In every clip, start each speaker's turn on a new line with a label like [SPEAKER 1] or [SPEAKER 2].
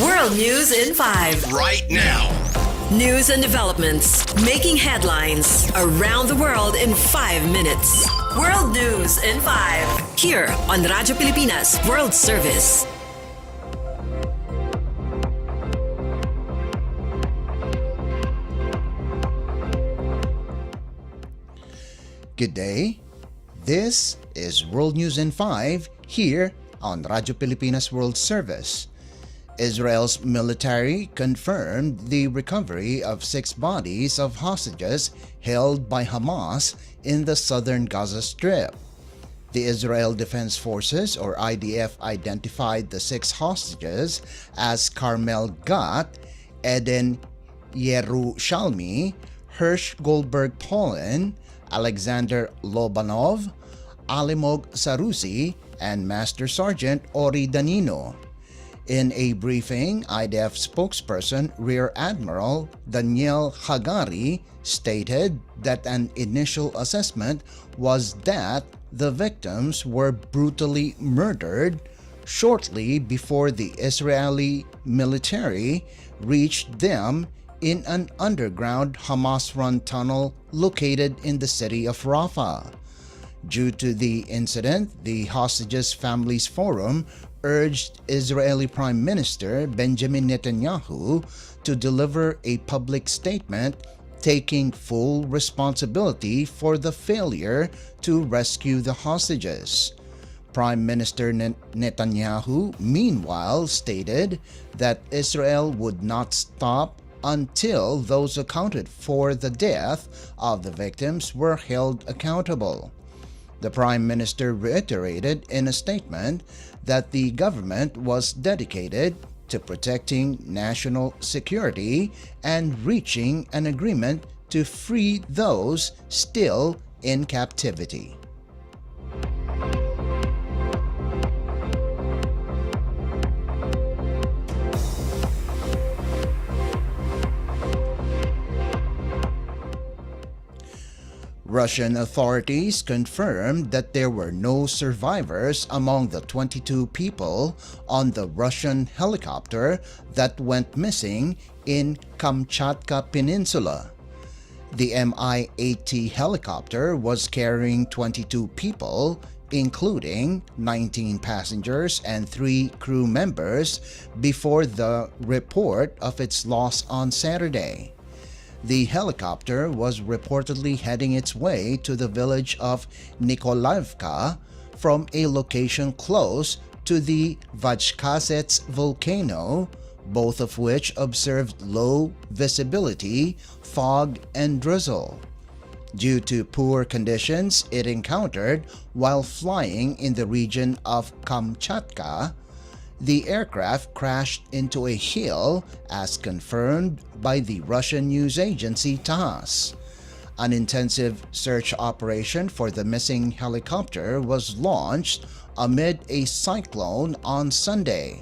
[SPEAKER 1] World News in 5.
[SPEAKER 2] Right now.
[SPEAKER 1] News and developments making headlines around the world in 5 minutes. World News in 5. Here on Radyo Pilipinas World Service.
[SPEAKER 3] Good day. This is World News in 5 here on Radyo Pilipinas World Service. Israel's military confirmed the recovery of 6 bodies of hostages held by Hamas in the southern Gaza Strip. The Israel Defense Forces, or IDF, identified the 6 hostages as Carmel Gat, Eden Yerushalmi, Hirsch Goldberg Polin, Alexander Lobanov, Alimog Sarusi, and Master Sergeant Ori Danino. In a briefing, IDF spokesperson Rear Admiral Daniel Hagari stated that an initial assessment was that the victims were brutally murdered shortly before the Israeli military reached them in an underground Hamas-run tunnel located in the city of Rafah. Due to the incident, the Hostages Families Forum urged Israeli Prime Minister Benjamin Netanyahu to deliver a public statement taking full responsibility for the failure to rescue the hostages. Prime Minister Netanyahu, meanwhile, stated that Israel would not stop until those accounted for the death of the victims were held accountable. The Prime Minister reiterated in a statement that the government was dedicated to protecting national security and reaching an agreement to free those still in captivity. Russian authorities confirmed that there were no survivors among the 22 people on the Russian helicopter that went missing in Kamchatka Peninsula. The Mi-80 helicopter was carrying 22 people, including 19 passengers and 3 crew members, before the report of its loss on Saturday. The helicopter was reportedly heading its way to the village of Nikolaevka from a location close to the Vachkasets volcano, both of which observed low visibility, fog, and drizzle. Due to poor conditions it encountered while flying in the region of Kamchatka, the aircraft crashed into a hill as confirmed by the Russian news agency TASS. An intensive search operation for the missing helicopter was launched amid a cyclone on Sunday,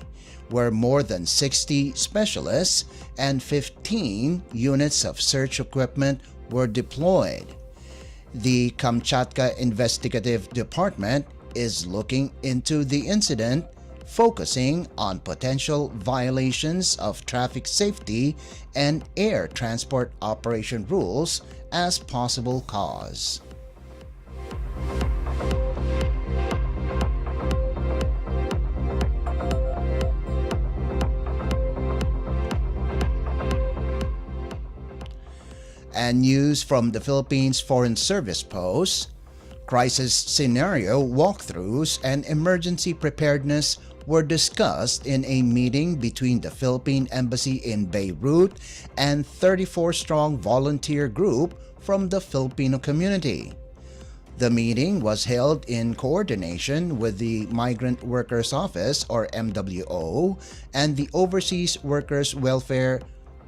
[SPEAKER 3] where more than 60 specialists and 15 units of search equipment were deployed. The Kamchatka Investigative Department is looking into the incident, focusing on potential violations of traffic safety and air transport operation rules as possible cause. And news from the Philippines Foreign Service posts: crisis scenario walkthroughs and emergency preparedness were discussed in a meeting between the Philippine Embassy in Beirut and 34-strong volunteer group from the Filipino community. The meeting was held in coordination with the Migrant Workers Office, or MWO, and the Overseas Workers Welfare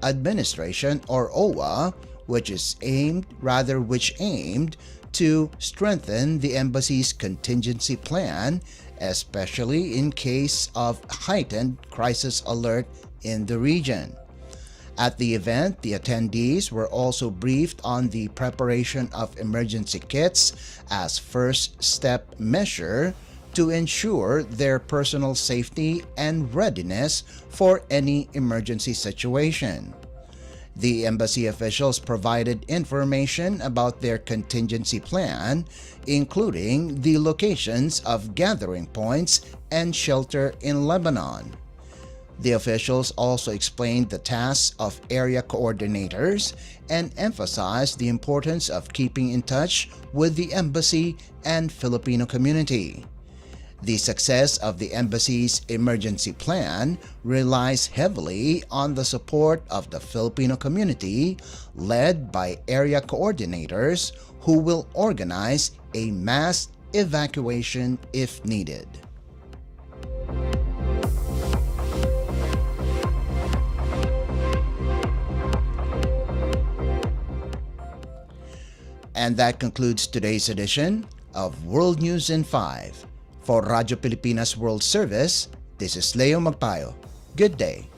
[SPEAKER 3] Administration, or OWA, which aimed to strengthen the embassy's contingency plan, especially in case of heightened crisis alert in the region. At the event, the attendees were also briefed on the preparation of emergency kits as first step measure to ensure their personal safety and readiness for any emergency situation. The embassy officials provided information about their contingency plan, including the locations of gathering points and shelter in Lebanon. The officials also explained the tasks of area coordinators and emphasized the importance of keeping in touch with the embassy and Filipino community. The success of the embassy's emergency plan relies heavily on the support of the Filipino community, led by area coordinators who will organize a mass evacuation if needed. And that concludes today's edition of World News in 5. For Radyo Pilipinas World Service, this is Leo Magpayo. Good day.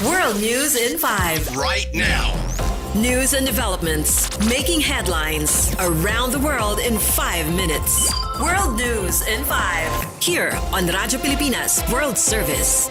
[SPEAKER 1] World News in 5.
[SPEAKER 2] Right now.
[SPEAKER 1] News and developments making headlines around the world in 5 minutes. World News in 5. Here on Radyo Pilipinas World Service.